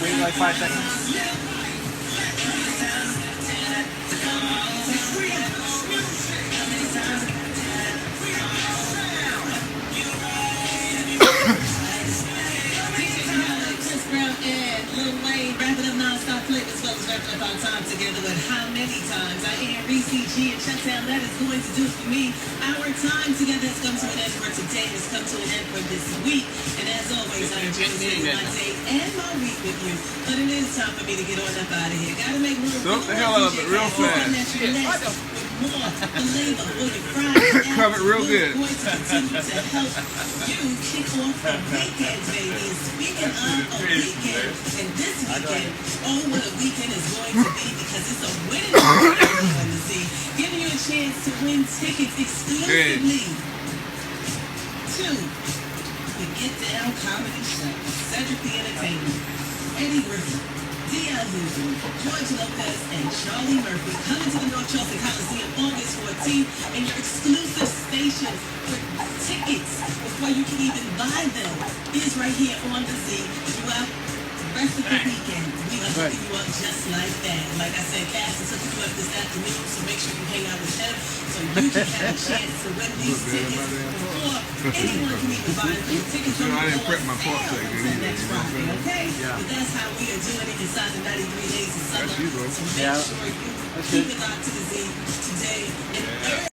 Wait like 5 seconds. Wrapping up non-stop flavors, fellas, wrapping up our time together with how many times I hear BCG and Shutdown. That is going to do for me. Our time together has come to an end for today. Has come to an end for this week. And as always, I enjoy spending my day and my week with you. But it is time for me to get on up out of here. Gotta make room for the hell out of it real fast. Cover it real good. Going to continue to help you kick off the weekend, baby. Speaking of a weekend, and this weekend, oh, what a weekend is going to be because it's a winning weekend on the sea, giving you a chance to win tickets exclusively to the Get Down Comedy Show. Cedric the Entertainer, Eddie Griffin, D.L. Houston, George Lopez, and Charlie Murphy coming to the North Charleston Coliseum August 14th, and your exclusive station for tickets before you can even buy them is right here on the Z throughout the rest of the weekend. We are hooking you up just like that. Like I said, Cass is hooking you up this afternoon, so make sure you hang out with him so you can have a chance to win these tickets before anyone can even buy them. Tickets are I didn't prep my pork sale section until either. next Friday, okay? Yeah. But that's how we are doing it inside the 93 days of summer. That's you, bro. So make Yeah. sure you That's keep good. it locked to the Z today. And